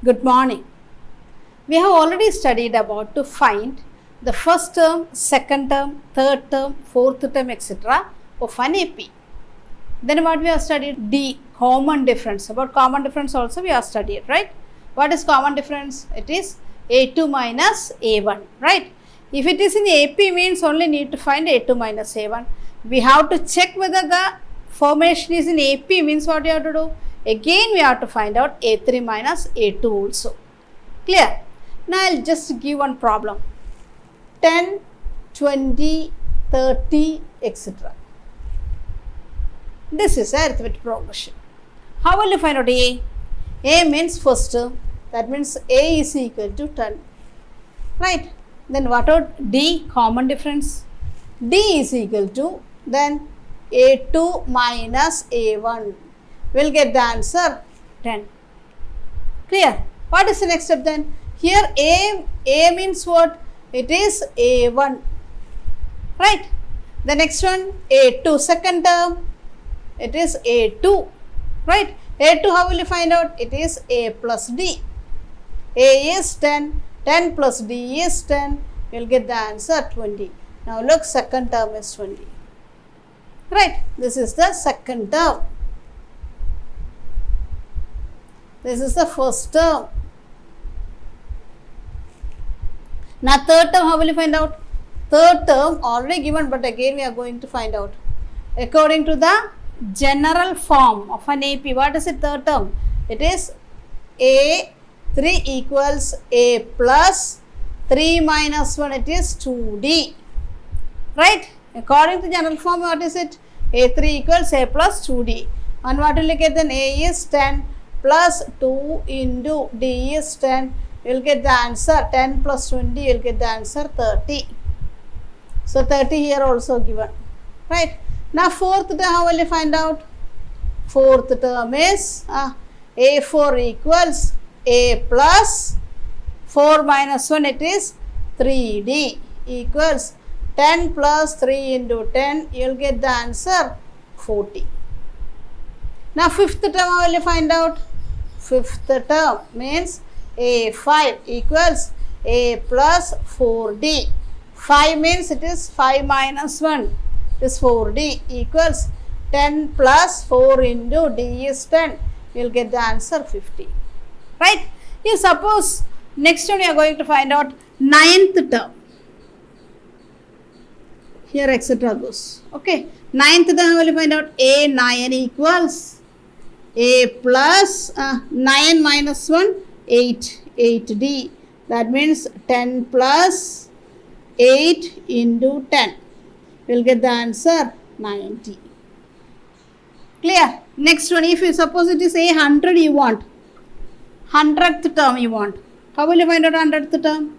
Good morning. We have already studied about to find the first term, second term, third term, fourth term, etc. of an AP. Then what we have studied? D, common difference. About common difference also we have studied, right? What is common difference? It is A2 minus A1, right? If it is in AP means only need to find A2 minus A1. We have to check whether the formation is in AP means what you have to do? Again we have to find out A3 minus A2 also. Clear? Now I will just give one problem. 10, 20, 30, etc. This is arithmetic progression. How will you find out A? A means first term. That means A is equal to 10. Right? Then what about D? Common difference. D is equal to then A2 minus A1. We'll get the answer 10. Clear? What is the next step then? Here A means what? It is A1. Right? The next one A2, second term, it is A2. Right? A2, how will you find out? It is A plus D. A is 10, 10 plus D is 10. You will get the answer 20. Now look, second term is 20. Right? This is the second term. This is the first term. Now third term, how will you find out? Third term already given, but again we are going to find out. According to the general form of an AP, what is it third term? It is A3 equals A plus 3 minus 1, it is 2D. Right? According to general form, what is it? A3 equals A plus 2D. And what will you get then? A is 10 plus 2 into D is 10. You will get the answer 10 plus 20, you will get the answer 30. So 30 here also given. Right? Now fourth term, how will you find out? Fourth term is A4 equals A plus 4 minus 1, it is 3D equals 10 plus 3 into 10, you will get the answer 40. Now fifth term, how will you find out? Fifth term means A5 equals A plus 4D. 5 means it is 5 minus 1, it is 4D equals 10 plus 4 into D is 10. You will get the answer 50. Right? You suppose next one you are going to find out ninth term. Here etc. goes. Okay. Ninth term, how will you find out? A9 equals A plus 9 minus 1, 8. 8D. That means 10 plus 8 into 10. You will get the answer 90. Clear? Next one, if you suppose it is A100 you want. 100th term you want. How will you find out 100th term?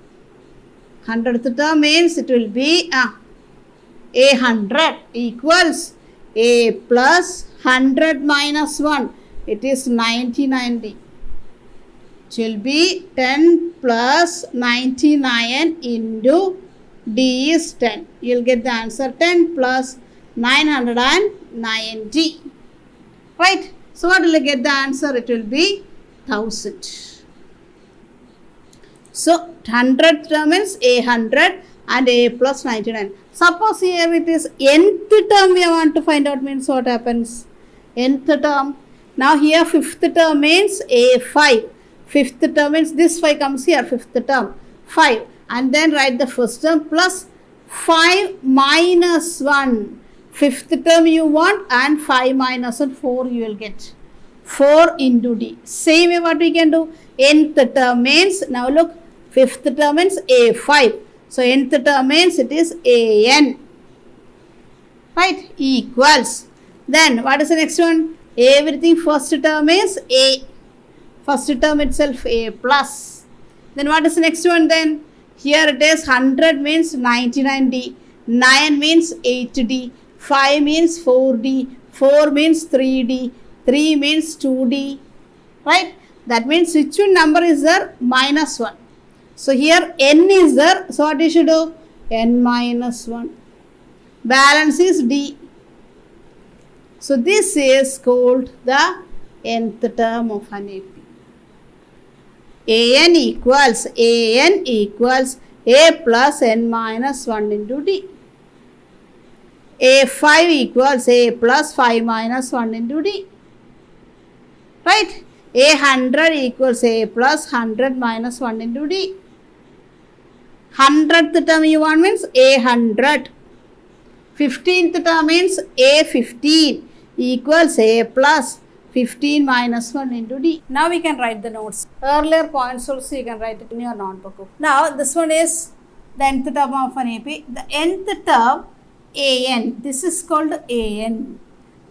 100th term means it will be A100 equals A plus 100 minus 1. It is 90. It will be 10 plus 99 into D is 10. You will get the answer 10 plus 990. Right? So what will you get the answer? It will be 1000. So 100th term means A100 and A plus 99. Suppose here it is nth term we want to find out means what happens? Nth term. Now here fifth term means A5. Fifth term means this 5 comes here, fifth term, 5. And then write the first term plus 5 minus 1. Fifth term you want and 5 minus 1, 4 you will get. 4 into D. Same way what we can do. Nth term means, now look, fifth term means A5. So nth term means it is AN. Right? Equals. Then what is the next one? Everything first term is A. First term itself A plus. Then what is the next one then? Here it is 100 means 99D. 9 means 8D. 5 means 4D. 4 means 3D. 3 means 2D. Right? That means which number is there? Minus 1. So here n is there. So what you should do? N minus 1. Balance is D. So this is called the nth term of an AP. an equals a plus n minus 1 into d. A5 equals a plus 5 minus 1 into d. Right? A100 equals a plus 100 minus 1 into d. 100th term you want means A100. 15th term means A15 equals a plus 15 minus 1 into d. Now we can write the notes. Earlier points also you can write it in your notebook. Now this one is the nth term of an AP. The nth term an. This is called an.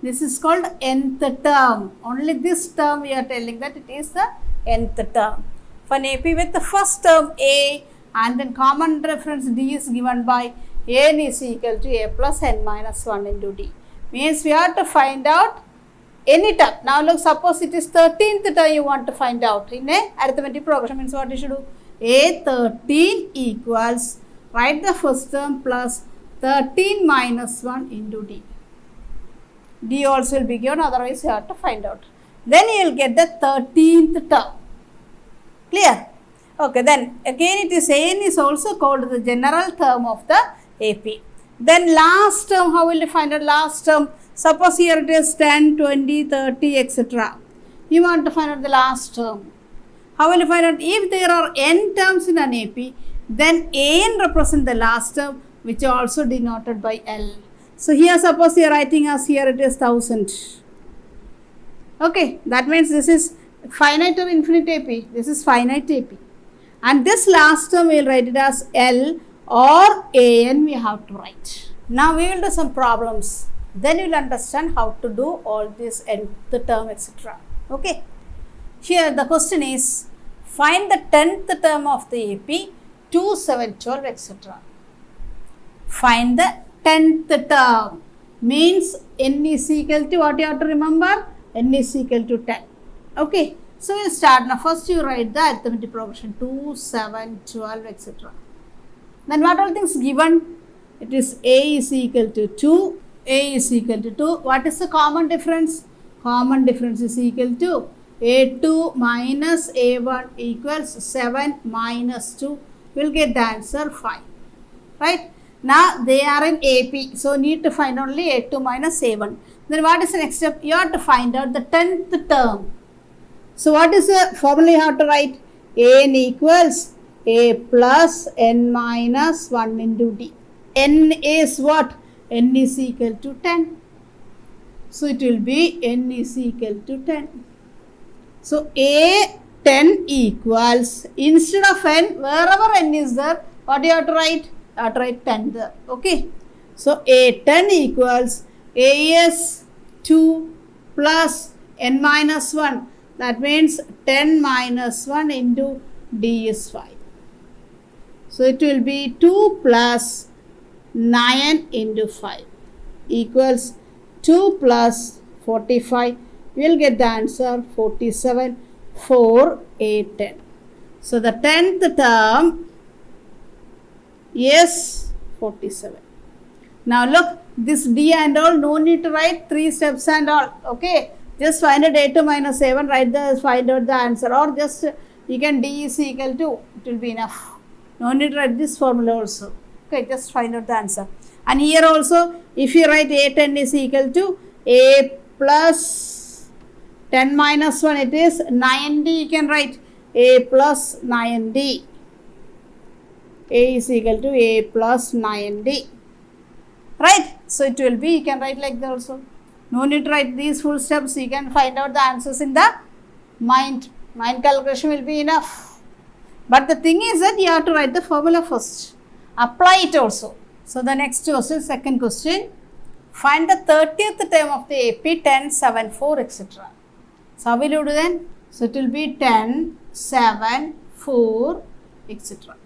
This is called nth term. Only this term we are telling that it is the nth term. For an AP with the first term a and then common reference d is given by n is equal to a plus n minus 1 into d. Means we have to find out any term. Now look, suppose it is 13th term you want to find out in a arithmetic progression. Means what you should do? A13 equals, write the first term plus 13 minus 1 into d. D also will be given, otherwise you have to find out. Then you will get the 13th term. Clear? Okay, then again it is an is also called the general term of the AP. Then last term, how will you find out last term? Suppose here it is 10, 20, 30, etc. You want to find out the last term. How will you find out? If there are n terms in an AP, then an represents the last term, which is also denoted by L. So here suppose you are writing as here it is 1000. Okay, that means this is finite or infinite AP. This is finite AP. And this last term we will write it as L or an we have to write. Now we will do some problems. Then you will understand how to do all this nth term, etc. Okay. Here the question is, find the 10th term of the AP 2, 7, 12, etc. Find the 10th term. Means n is equal to, what you have to remember? N is equal to 10. Okay. So we will start. Now first you write the arithmetic progression 2, 7, 12, etc. Then what all things given? It is a is equal to 2. A is equal to 2. What is the common difference? Common difference is equal to A2 minus A1 equals 7 minus 2. We will get the answer 5. Right? Now they are in AP. So need to find only A2 minus A1. Then what is the next step? You have to find out the 10th term. So what is the formula you have to write? N equals A plus N minus 1 into D. N is what? N is equal to 10. So it will be N is equal to 10. So A10 equals, instead of N, wherever N is there, what do you have to write? You have to write 10 there. Okay. So A10 equals A is 2 plus N minus 1. That means 10 minus 1 into D is 5. So it will be 2 plus 9 into 5 equals 2 plus 45. We will get the answer 47 for A10. So the 10th term is 47. Now look, this D and all, no need to write 3 steps and all. Okay. Just find out A2 minus A1, find out the answer, or just you can D is equal to, it will be enough. No need to write this formula also. Okay, just find out the answer. And here also, if you write A10 is equal to A plus 10 minus 1, it is 9D. You can write A plus 9D. A is equal to A plus 9D. Right? So it will be, you can write like that also. No need to write these full steps. You can find out the answers in the mind. Mind calculation will be enough. But the thing is that you have to write the formula first. Apply it also. So the next question, second question. Find the 30th term of the AP 10, 7, 4, etc. So how will you do then? So it will be 10, 7, 4, etc.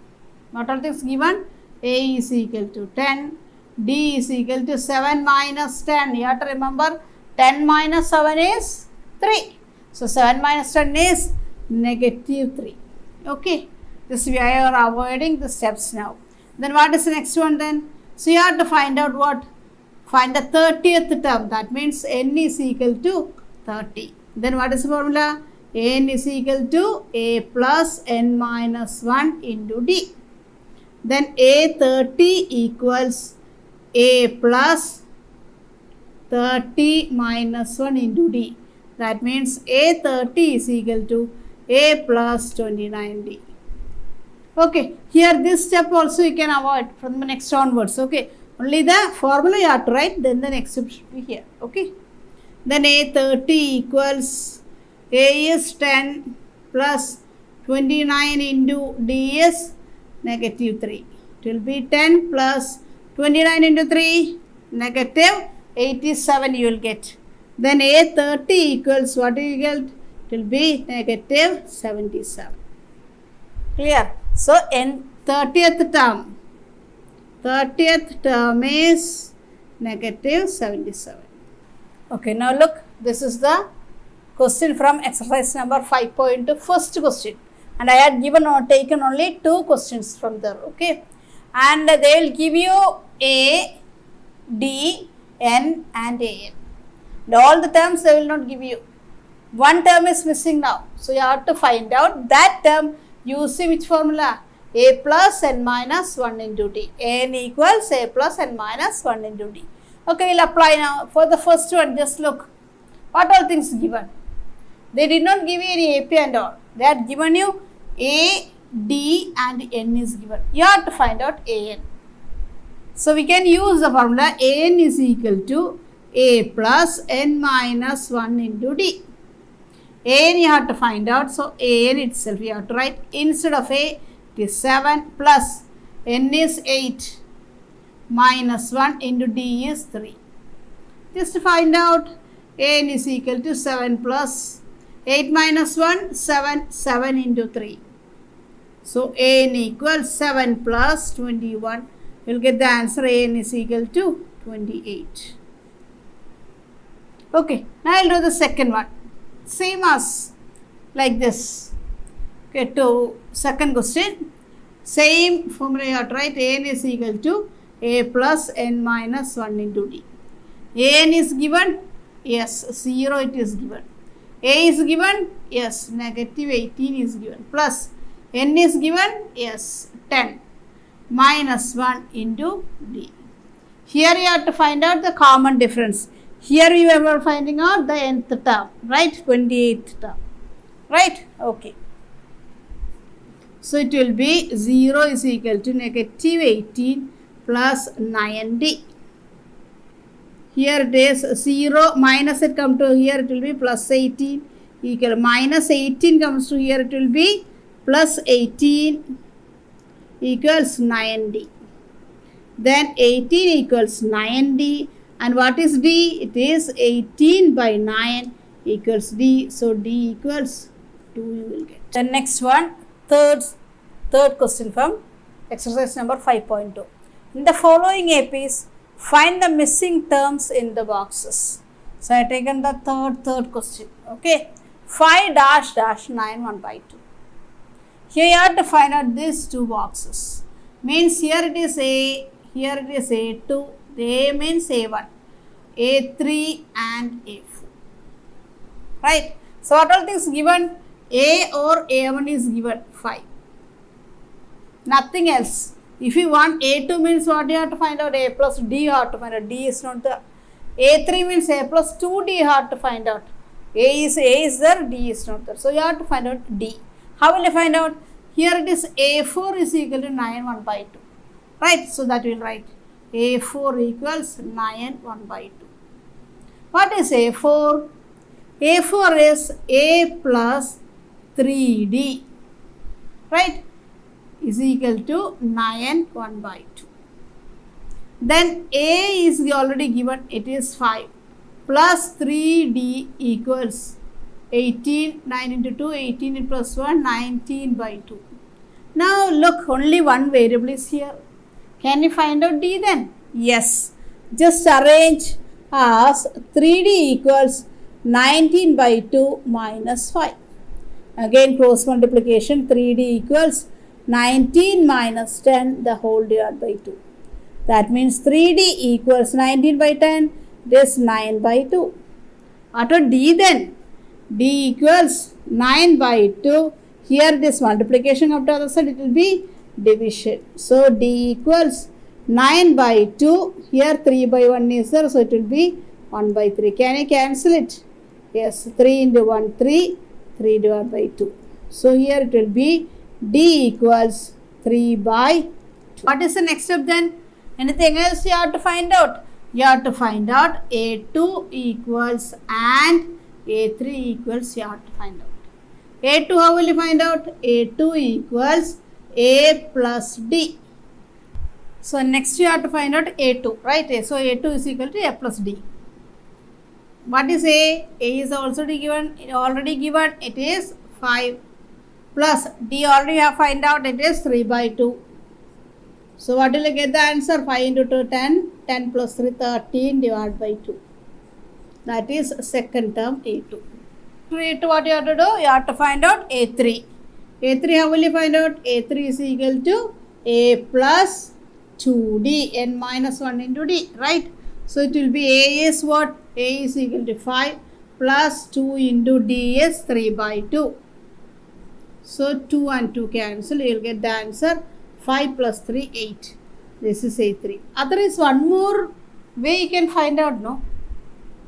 What are things given? A is equal to 10. D is equal to 7 minus 10. You have to remember 10 minus 7 is 3. So 7 minus 10 is negative 3. Okay. This we are avoiding the steps now. Then what is the next one then? So you have to find out what? Find the 30th term. That means N is equal to 30. Then what is the formula? an is equal to a plus n minus 1 into d. Then a30 equals a plus 30 minus 1 into d. That means a30 is equal to a plus 29d. Okay, here this step also you can avoid from the next onwards. Okay, only the formula you have to write, then the next step should be here. Okay, then a30 equals a is 10 plus 29 into d is negative 3. It will be 10 plus 29 into 3, negative 87 you will get. Then a30 equals what you get? It will be negative 77. Clear? So in 30th term is negative 77. Okay, now look, this is the question from exercise number 5.2, first question. And I had given or taken only 2 questions from there. Okay, and they will give you A, D, N and A. And all the terms they will not give you. One term is missing now. So you have to find out that term using which formula? A plus n minus 1 into d. N equals a plus n minus 1 into d. Okay, we will apply now. For the first one, just look. What all things given? They did not give you any AP and all. They had given you A, D and N is given. You have to find out AN. So we can use the formula AN is equal to A plus n minus 1 into d. AN you have to find out. So AN itself you have to write. Instead of A, it is 7 plus N is 8 minus 1 into d is 3. Just to find out, AN is equal to 7 plus 8 minus 1, 7 into 3. So AN equals 7 plus 21. You will get the answer. AN is equal to 28. Okay, now I will do the second one. Same as like this. Okay, to second question. Same formula you have to write. AN is equal to A plus n minus 1 into d. AN is given? Yes, 0 it is given. A is given? Yes, negative 18 is given. Plus n is given? Yes, 10 minus 1 into d. Here you have to find out the common difference. Here we were finding out the nth term, right? 28th term, right? Okay. So it will be 0 is equal to negative 18 plus 9d. Here it is 0 minus it come to here, it will be plus 18 equal minus 18 comes to here, it will be plus 18 equals 9d. Then 18 equals 9d, and what is d? It is 18 by 9 equals d. So d equals 2 you will get. The next one, third question from exercise number 5.2. In the following APs, find the missing terms in the boxes. So I have taken the third question. Okay, 5 dash dash 9 1 by 2. Here you have to find out these 2 boxes. Means here it is A, here it is A2. A means A1, A3 and A4. Right. So what all things given? A or A1 is given 5. Nothing else. If you want A2 means what you have to find out? A plus D you have to find out. D is not there. A3 means A plus 2D you have to find out. A is there, D is not there. So you have to find out D. How will you find out? Here it is A4 is equal to 9 1 by 2. Right. So that we will write A4 equals 9 1 by 2. What is A4? A4 is A plus 3D. Right. Is equal to 9 1 by 2. Then A is already given, it is 5 plus 3D equals 18, 9 into 2, 18 plus 1, 19 by 2. Now look, only one variable is here. Can you find out D then? Yes. Just arrange as 3D equals 19 by 2 minus 5. Again cross multiplication, 3D equals 19 minus 10 the whole divided by 2. That means 3D equals 19 by 10, this 9 by 2. What about D then? D equals 9 by 2. Here this multiplication of the other side, it will be division. So D equals 9 by 2. Here 3 by 1 is there, so it will be 1 by 3. Can you cancel it? Yes, 3 into 1, 3. 3 divided by 2. So here it will be D equals 3 by 2. What is the next step then? Anything else you have to find out? You have to find out A2 equals and A3 equals, you have to find out. A2, how will you find out? A2 equals A plus D. So next you have to find out A2, right? So A2 is equal to A plus D. What is A? A is already given. It is 5 plus D already have find out, it is 3 by 2. So what will you get the answer? 5 into 2, 10. 10 plus 3, 13 divided by 2. That is second term A2. A2, what you have to do? You have to find out A3. A3, how will you find out? A3 is equal to A plus 2D, n minus 1 into D, right? So it will be A is what? A is equal to 5 plus 2 into D is 3 by 2. So 2 and 2 cancel, you will get the answer 5 plus 3, 8. This is A3. Other is one more way you can find out, no?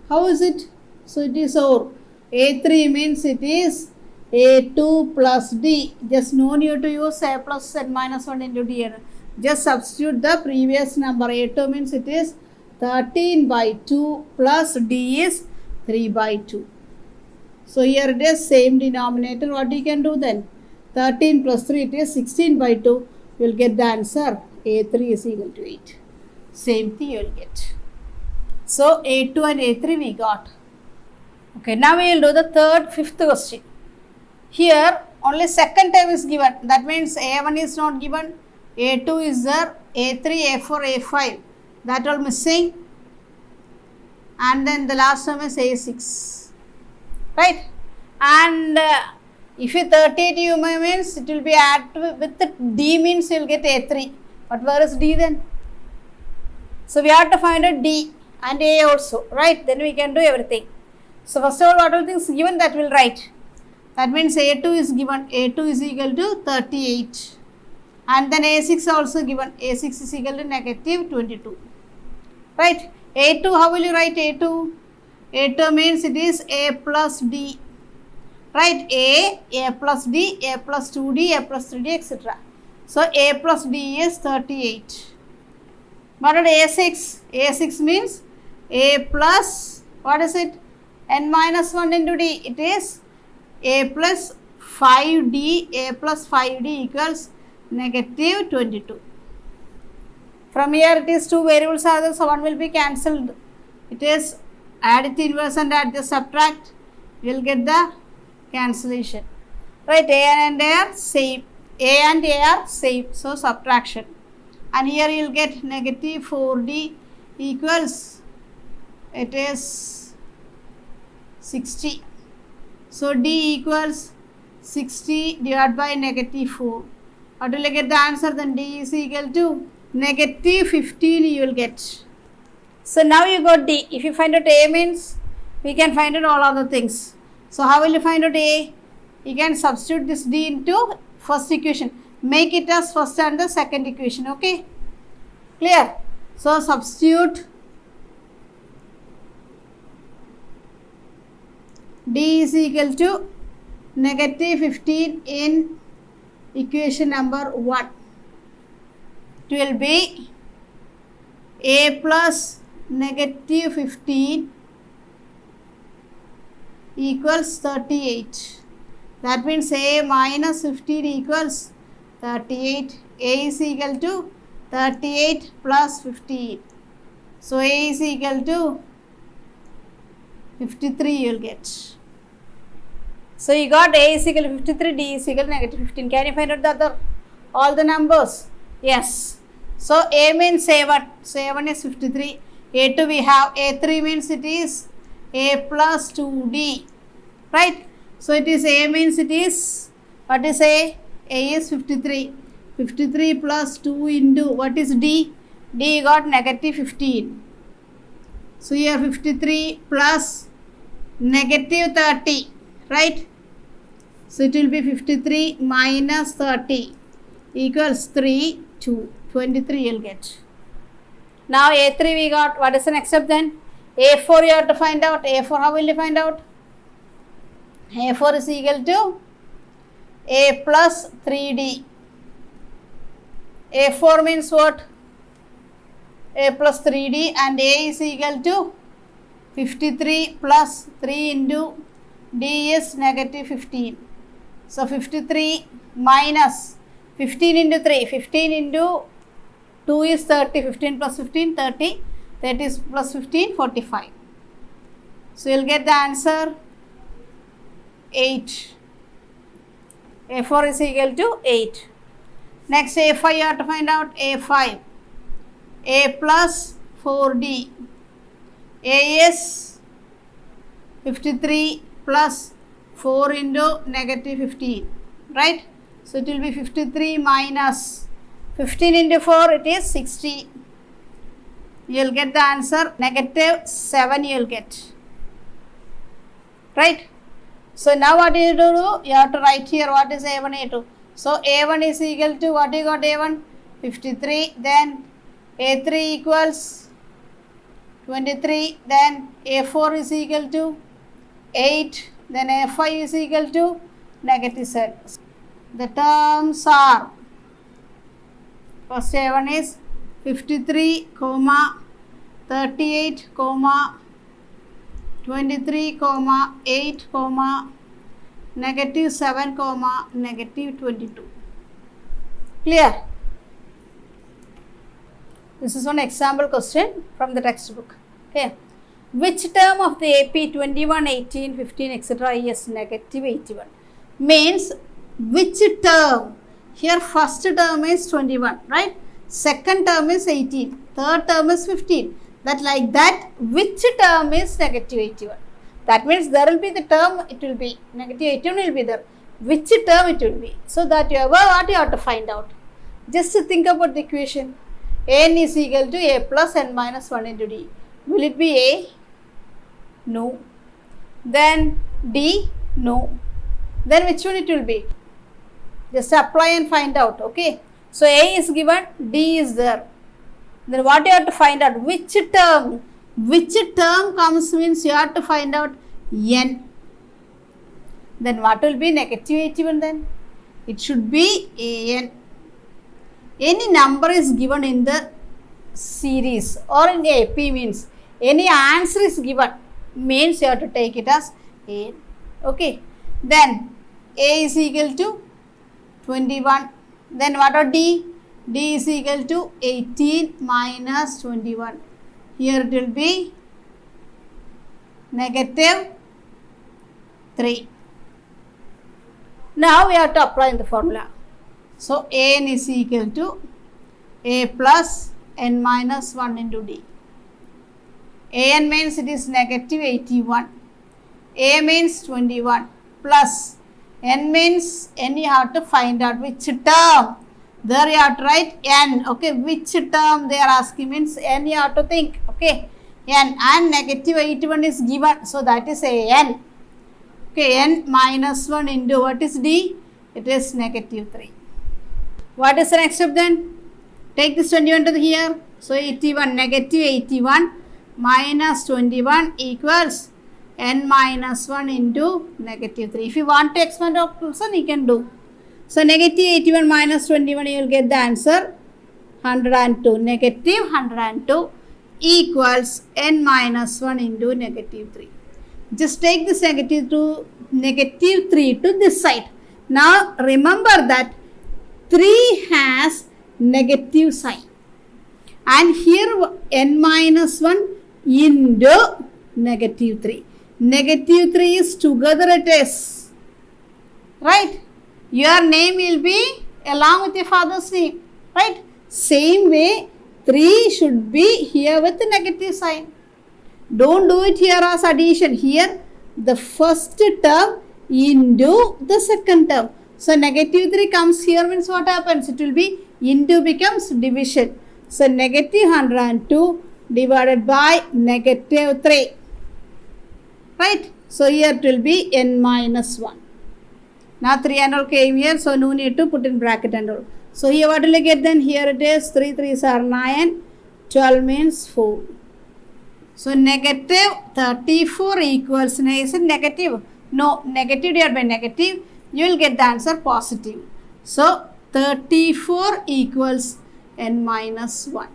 How is it? So it is OR. A3 means it is A2 plus D. Just no need to use A plus n minus 1 into D. Just substitute the previous number. A2 means it is 13 by 2 plus D is 3 by 2. So here it is same denominator. What you can do then? 13 plus 3, it is 16 by 2. You will get the answer. A3 is equal to 8. Same thing you will get. So A2 and A3 we got. Okay, now we will do the fifth question. Here only second term is given. That means A1 is not given. A2 is there. A3, A4, A5. That all missing. And then the last term is A6. Right? And if you 38 you means it will be added with the D means you will get A3. But where is D then? So we have to find a D and A also, right? Then we can do everything. So first of all, what all things given, that will write. That means A2 is given. A2 is equal to 38. And then A6 also given. A6 is equal to negative 22. Right? A2, how will you write A2? A2 means it is A plus D. Right? A plus D, A plus 2D, A plus 3D, etc. So A plus D is 38. What is A6? A6 means A plus, what is it? N minus 1 into D. It is A plus 5D. A plus 5D equals negative 22. From here it is two variables are there, so one will be cancelled. It is add it inverse and add the subtract. You will get the cancellation. Right, A and A are same. A and A are same, so subtraction. And here you will get negative 4D equals, it is 60. So D equals 60 divided by negative 4. What will you get the answer? Then D is equal to negative 15 you will get. So now you got D. If you find out A means, we can find out all other things. So how will you find out A? You can substitute this D into first equation. Make it as first and the second equation. Okay? Clear? So substitute D is equal to negative 15 in equation number 1. It will be A plus negative 15 equals 38. That means A minus 15 equals 38. A is equal to 38 plus 15. So A is equal to 53 you will get. So you got A is equal to 53, D is equal to negative 15. Can you find out the other, all the numbers? Yes. So A means A1. So A1 is 53. A2 we have. A3 means it is A plus 2D. Right? So it is A means it is, what is A? A is 53. 53 plus 2 into, what is D? D got negative 15. So here 53 plus negative 30. right? So it will be 53 minus 30 equals 3, 2. 23 you'll get. Now A3 we got. What is the next step then? A4 you have to find out. A4 how will you find out? A4 is equal to A plus 3D. A4 means what? A plus 3D, and A is equal to 53 plus 3 into D is negative 15. So 53 minus 15 into 3. 15 into 2 is 30. 15 plus 15, 30. 30 is plus 15, 45. So you'll get the answer 8. A4 is equal to 8. Next A5 you have to find out. A5. A plus 4D. A is 53 plus 4 into negative 15. Right? So it will be 53 minus 15 into 4, it is 60. You will get the answer negative 7 you will get. Right? So now what do? You have to write here what is A1, A2. So A1 is equal to what you got A1? 53. Then A3 equals 23. Then A4 is equal to 8. Then A5 is equal to negative 7. The terms are, first A1 is 53, 38, 23, 8, negative 7, negative 22. Clear? This is one example question from the textbook. Okay. Which term of the AP 21, 18, 15, etc. is negative 81? Means which term? Here first term is 21, right? Second term is 18. Third term is 15. That like that, which term is negative 81? That means there will be the term, it will be negative 81 will be there. Which term it will be? So that you have, what you have to find out. Just to think about the equation. N is equal to A plus N minus 1 into D. Will it be A? No. Then D? No. Then which one it will be? Just apply and find out. Okay. So A is given, D is there. Then what you have to find out? Which term? Which term comes means you have to find out N. Then what will be negative 81 then? It should be AN. Any number is given in the series or in AP means any answer is given means you have to take it as AN. Okay. Then A is equal to 21. Then what are D? D is equal to 18 minus 21. Here it will be negative 3. Now we have to apply the formula. So An is equal to A plus N minus 1 into D. An means it is negative 81. A means 21 plus N means N you have to find out which term. There you have to write N. Okay, which term they are asking means N you have to think. Okay, N and negative 81 is given. So that is An. Okay, N minus 1 into what is D? It is negative 3. What is the next step then? Take this 21 to here. So 81, negative 81 minus 21 equals N minus 1 into negative 3. If you want to expand also, you can do. So negative 81 minus 21, you will get the answer 102. Negative 102 equals N minus 1 into negative 3. Just take this negative 3 to this side. Now remember that 3 has negative sign. And here N minus 1 into negative 3. Negative 3 is together it is. Right? Your name will be along with your father's name. Right? Same way 3 should be here with the negative sign. Don't do it here as addition. Here the first term into the second term. So negative 3 comes here means what happens? It will be into becomes division. So negative 102 divided by negative 3. Right? So here it will be n minus 1. Now 3 and all came here, so no need to put in bracket and all. So here what will I get then? Here it is 3 3s are 9, 12 means 4. So negative 34 equals, is it negative? No, negative divided by negative, you will get the answer positive. So 34 equals n minus 1.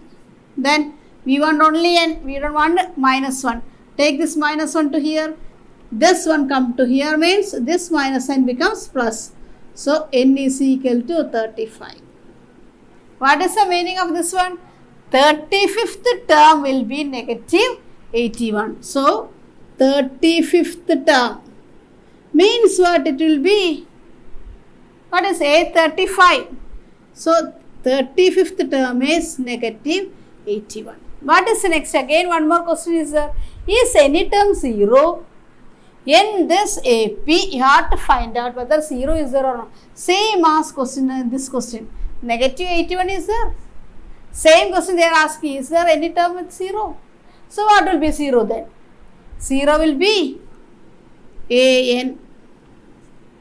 Then we want only n, we don't want minus 1. Take this minus 1 to here. This one come to here means this minus n becomes plus. So n is equal to 35. What is the meaning of this one? 35th term will be negative 81. So 35th term means what it will be? What is a 35? So 35th term is negative 81. What is the next? Again one more question is there. Is any term 0? In this AP, you have to find out whether 0 is there or not. Same as question in this question. Negative 81 is there. Same question they are asking. Is there any term with 0? So what will be 0 then? 0 will be an.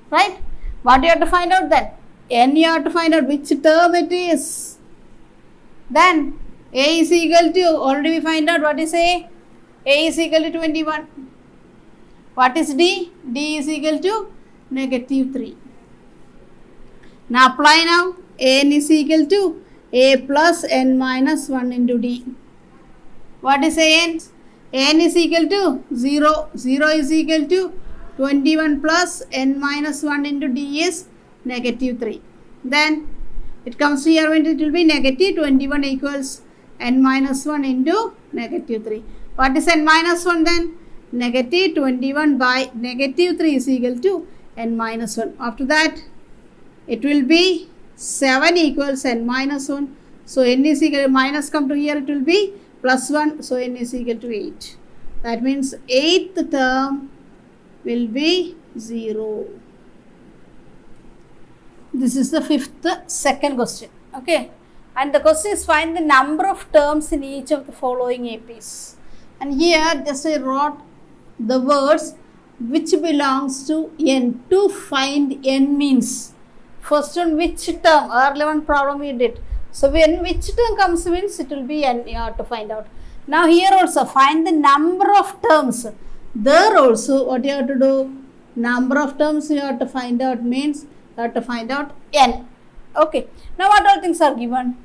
Right? What do you have to find out then? N you have to find out which term it is. Then a is equal to, already we find out what is a. A is equal to 21. What is D? D is equal to negative 3. Now apply now. N is equal to A plus N minus 1 into D. What is N? N is equal to 0. 0 is equal to 21 plus N minus 1 into D is negative 3. Then it comes here when it will be negative 21 equals N minus 1 into negative 3. What is N minus 1 then? Negative 21 by negative 3 is equal to n minus 1. After that, it will be 7 equals n minus 1. So n is equal to minus come to here, it will be plus 1. So n is equal to 8. That means 8th term will be 0. This is the second question. Okay. And the question is find the number of terms in each of the following APs. And here just I wrote the words which belongs to n. To find n means first one which term, earlier one problem we did. So when which term comes means it will be n, you have to find out. Now here also find the number of terms. There also what you have to do, number of terms you have to find out means you have to find out n. Okay. Now what all things are given?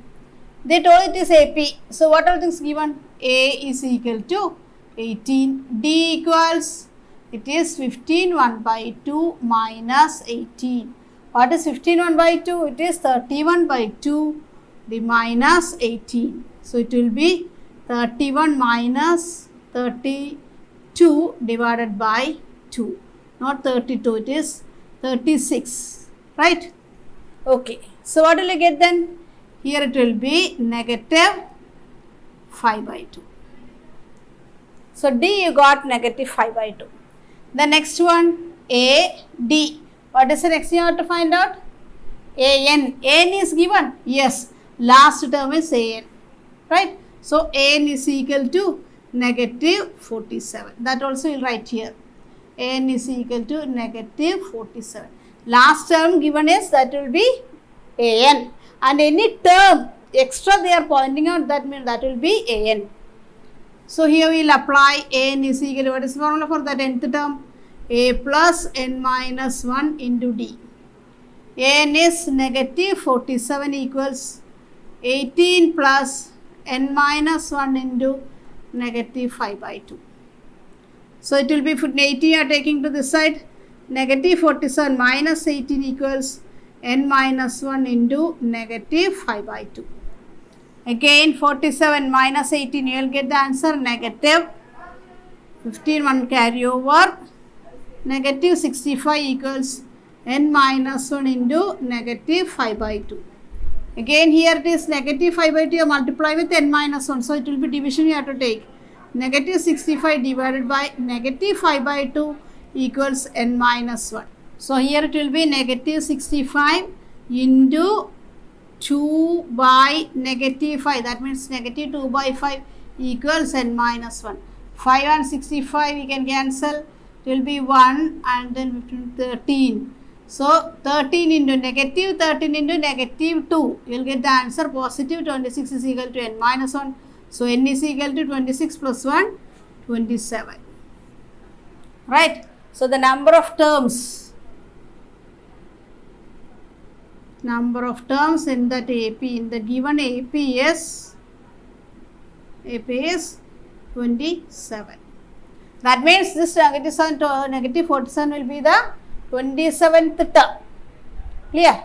They told it is AP. So what all things given? A is equal to 18. D equals, it is 15 1 by 2 minus 18. What is 15 1 by 2? It is 31 by 2 the minus 18. So it will be 31 minus 32 divided by 2. Not 32, it is 36. Right? Okay. So what will you get then? Here it will be negative 5 by 2. So D you got negative 5 by 2. The next one A, D. What is the next you have to find out? AN. AN is given. Yes. Last term is AN. Right. So AN is equal to negative 47. That also you will write here. AN is equal to negative 47. Last term given is that will be AN. And any term extra they are pointing out, that means that will be AN. So here we will apply n is equal to, what is the formula for that nth term? A plus n minus 1 into D. N is negative 47 equals 18 plus n minus 1 into negative 5 by 2. So it will be 18 you are taking to this side. Negative 47 minus 18 equals n minus 1 into negative 5 by 2. Again 47 minus 18, you will get the answer negative 15, 1 carry over, negative 65 equals n minus 1 into negative 5 by 2. Again here it is negative 5 by 2, you multiply with n minus 1, so it will be division you have to take. Negative 65 divided by negative 5 by 2 equals n minus 1. So here it will be negative 65 into 2 by negative 5, that means negative 2 by 5 equals n minus 1. 5 and 65 we can cancel, it will be 1 and then 13. So 13 into negative 13 into negative 2, you will get the answer positive 26 is equal to n minus 1. So n is equal to 26 plus 1, 27. Right. So the number of terms in that AP, in the given AP is 27. That means this negative 47 will be the 27th term. Clear?